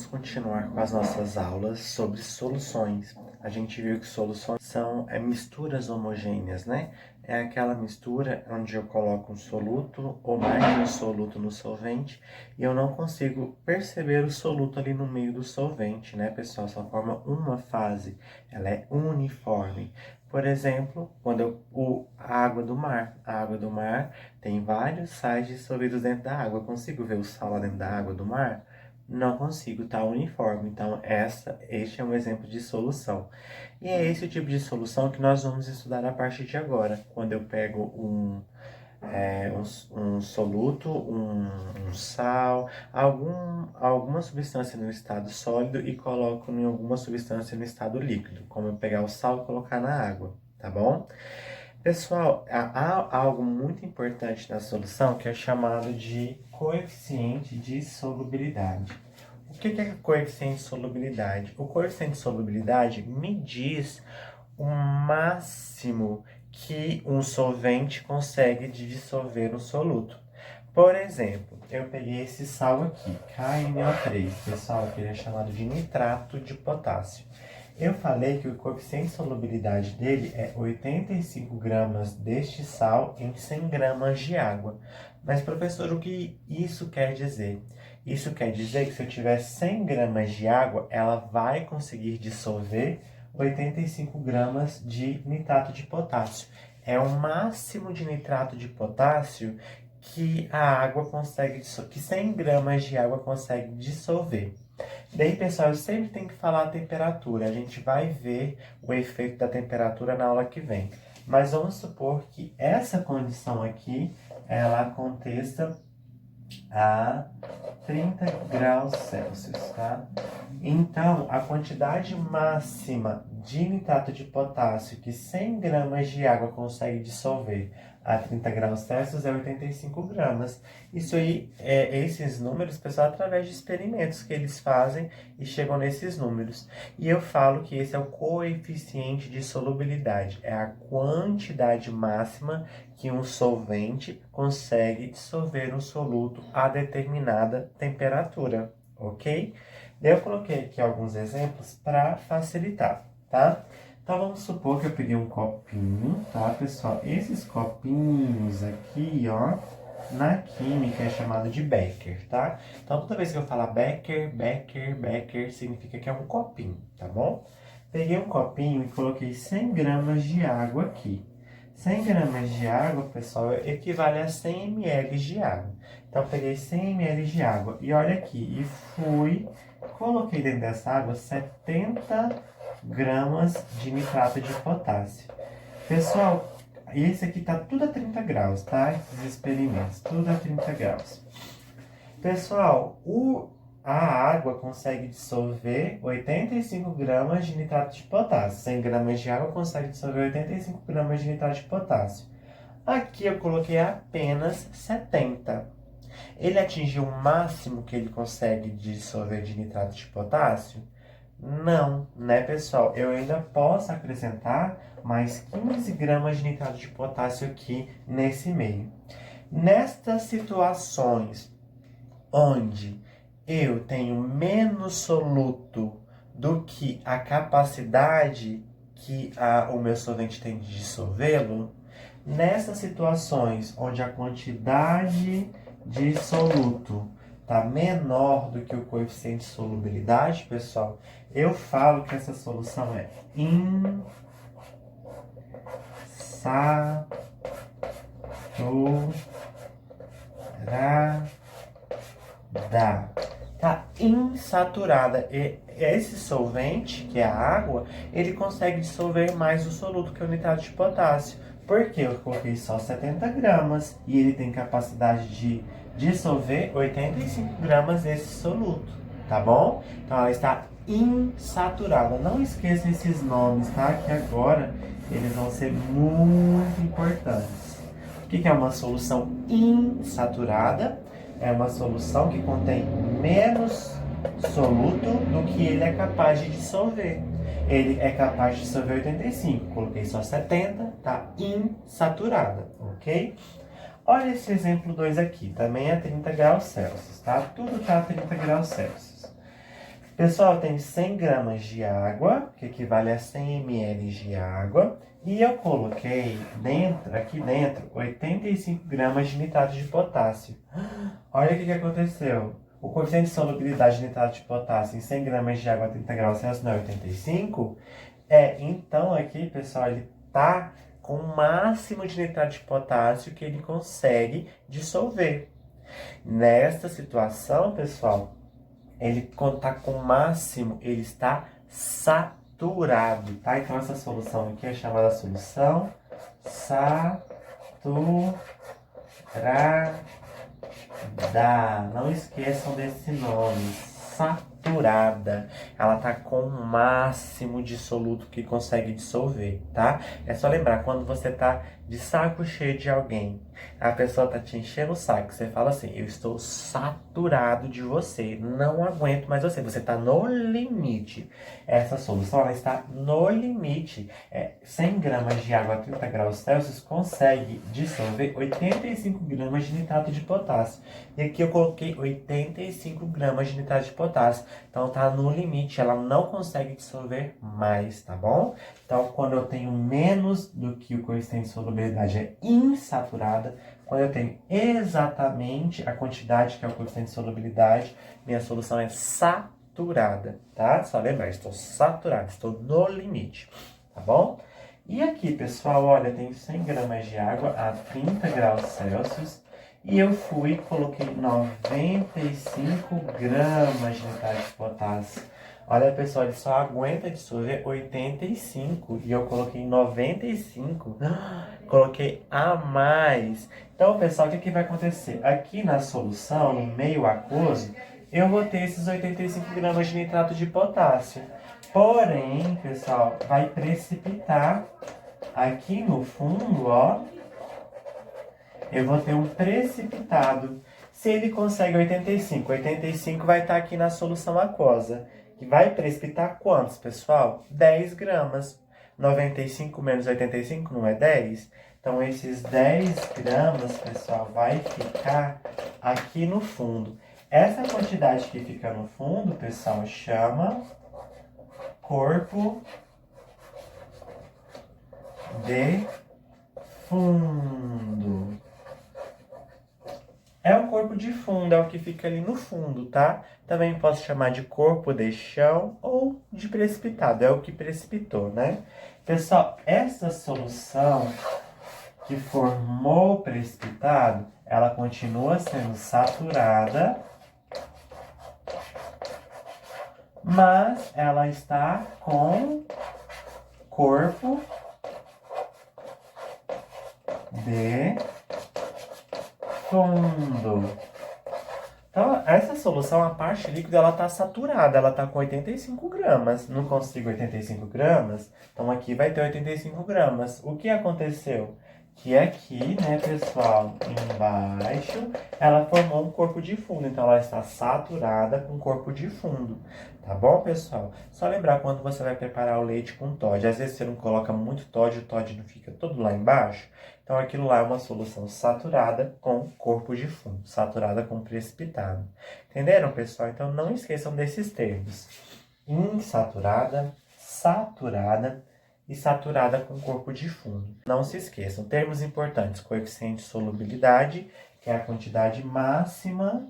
vamos continuar com as nossas aulas sobre soluções. A gente viu que soluções são misturas homogêneas, né? É aquela mistura onde eu coloco um soluto ou mais de um soluto no solvente e eu não consigo perceber o soluto ali no meio do solvente, né, pessoal? Só forma uma fase, ela é uniforme. Por exemplo, a água do mar. A água do mar tem vários sais dissolvidos dentro da água. Eu consigo ver o sal lá dentro da água do mar? Não consigo, tá uniforme. Então, este é um exemplo de solução. E é esse o tipo de solução que nós vamos estudar a partir de agora. Quando eu pego um soluto, um sal, alguma substância no estado sólido e coloco em alguma substância no estado líquido. Como eu pegar o sal e colocar na água, tá bom? Pessoal, há algo muito importante na solução que é chamado de coeficiente de solubilidade. O que é coeficiente de solubilidade? O coeficiente de solubilidade me diz o máximo que um solvente consegue dissolver um soluto. Por exemplo, eu peguei esse sal aqui, KNO3, pessoal, que ele é chamado de nitrato de potássio. Eu falei que o coeficiente de solubilidade dele é 85 gramas deste sal em 100 gramas de água. Mas, professor, o que isso quer dizer? Isso quer dizer que se eu tiver 100 gramas de água, ela vai conseguir dissolver 85 gramas de nitrato de potássio. É o máximo de nitrato de potássio que a água consegue, que 100 gramas de água consegue dissolver. Daí, pessoal, eu sempre tenho que falar a temperatura. A gente vai ver o efeito da temperatura na aula que vem. Mas vamos supor que essa condição aqui, ela aconteça a 30 graus Celsius, tá? Então, a quantidade máxima de nitrato de potássio que 100 gramas de água consegue dissolver a 30 graus Celsius é 85 gramas. Isso aí, esses números, pessoal, através de experimentos que eles fazem e chegam nesses números. E eu falo que esse é o coeficiente de solubilidade, é a quantidade máxima que um solvente consegue dissolver um soluto a determinada temperatura, ok? Daí eu coloquei aqui alguns exemplos para facilitar, tá? Então, vamos supor que eu peguei um copinho, tá, pessoal? Esses copinhos aqui, ó, na química é chamado de becker, tá? Então, toda vez que eu falar becker, becker, becker, significa que é um copinho, tá bom? Peguei um copinho e coloquei 100 gramas de água aqui. 100 gramas de água, pessoal, equivale a 100 ml de água. Então, peguei 100 ml de água e olha aqui, coloquei dentro dessa água 70 gramas de nitrato de potássio. Pessoal, esse aqui tá tudo a 30 graus, tá? Esses experimentos, tudo a 30 graus. Pessoal, a água consegue dissolver 85 gramas de nitrato de potássio. 100 gramas de água consegue dissolver 85 gramas de nitrato de potássio. Aqui eu coloquei apenas 70. Ele atingiu o máximo que ele consegue dissolver de nitrato de potássio? Não, né, pessoal? Eu ainda posso acrescentar mais 15 gramas de nitrato de potássio aqui nesse meio. Nestas situações onde eu tenho menos soluto do que a capacidade que o meu solvente tem de dissolvê-lo, nessas situações onde a quantidade de soluto está menor do que o coeficiente de solubilidade, pessoal, eu falo que essa solução é insaturada. Tá insaturada. E esse solvente, que é a água, ele consegue dissolver mais o soluto que é o nitrato de potássio. Porque eu coloquei só 70 gramas e ele tem capacidade de dissolver 85 gramas desse soluto, tá bom? Então ela está insaturada. Não esqueça esses nomes, tá? Que agora eles vão ser muito importantes. O que é uma solução insaturada? É uma solução que contém menos soluto do que ele é capaz de dissolver. Ele é capaz de dissolver 85, coloquei só 70, tá insaturada, ok? Olha esse exemplo 2 aqui, também é 30 graus Celsius, tá? Tudo tá a 30 graus Celsius. Pessoal, eu tenho 100 gramas de água, que equivale a 100 ml de água. E eu coloquei aqui dentro, 85 gramas de nitrato de potássio. Olha o que aconteceu. O coeficiente de solubilidade de nitrato de potássio em 100 gramas de água a 30 graus Celsius não é 85? Então aqui, pessoal, ele tá com o máximo de nitrato de potássio que ele consegue dissolver. Nesta situação, pessoal, ele quando está com o máximo, ele está saturado, tá? Então essa solução aqui é chamada solução saturada. Não esqueçam desse nome, saturada. Ela tá com o máximo de soluto que consegue dissolver, tá? É só lembrar, quando você tá de saco cheio de alguém, a pessoa tá te enchendo o saco, você fala assim, eu estou saturado de você, não aguento mais você, você tá no limite. Essa solução, ela está no limite. 100 gramas de água a 30 graus Celsius consegue dissolver 85 gramas de nitrato de potássio. E aqui eu coloquei 85 gramas de nitrato de potássio. Então tá no limite, ela não consegue dissolver mais, tá bom? Então quando eu tenho menos do que o coeficiente de solubilidade é insaturada, quando eu tenho exatamente a quantidade que é o coeficiente de solubilidade, minha solução é saturada, tá? Só lembrar, estou saturado, estou no limite, tá bom? E aqui, pessoal, olha, tem 100 gramas de água a 30 graus Celsius. E eu fui e coloquei 95 gramas de nitrato de potássio. Olha, pessoal, ele só aguenta dissolver 85 e eu coloquei 95. Coloquei a mais. Então, pessoal, o que vai acontecer? Aqui na solução, no meio aquoso, eu vou ter esses 85 gramas de nitrato de potássio. Porém, pessoal, vai precipitar aqui no fundo, ó. Eu vou ter um precipitado. Se ele consegue 85, 85 vai estar aqui na solução aquosa. Que vai precipitar quantos, pessoal? 10 gramas. 95 menos 85 não é 10? Então, esses 10 gramas, pessoal, vai ficar aqui no fundo. Essa quantidade que fica no fundo, pessoal, chama corpo de fundo. É o corpo de fundo, é o que fica ali no fundo, tá? Também posso chamar de corpo de chão ou de precipitado, é o que precipitou, né? Pessoal, essa solução que formou o precipitado, ela continua sendo saturada, mas ela está com corpo de fundo. Então, essa solução, a parte líquida, ela está saturada, ela está com 85 gramas. Não consigo 85 gramas, então aqui vai ter 85 gramas. O que aconteceu? Que aqui, né, pessoal, embaixo, ela formou um corpo de fundo. Então, ela está saturada com corpo de fundo. Tá bom, pessoal? Só lembrar quando você vai preparar o leite com Toddy. Às vezes você não coloca muito Toddy, o Toddy não fica todo lá embaixo. Então, aquilo lá é uma solução saturada com corpo de fundo, saturada com precipitado. Entenderam, pessoal? Então, não esqueçam desses termos. Insaturada, saturada e saturada com corpo de fundo. Não se esqueçam, termos importantes, coeficiente de solubilidade, que é a quantidade máxima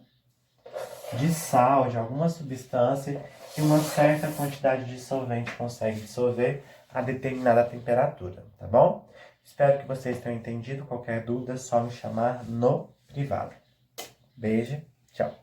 de sal, de alguma substância, que uma certa quantidade de solvente consegue dissolver a determinada temperatura, tá bom? Espero que vocês tenham entendido. Qualquer dúvida, é só me chamar no privado. Beijo, tchau!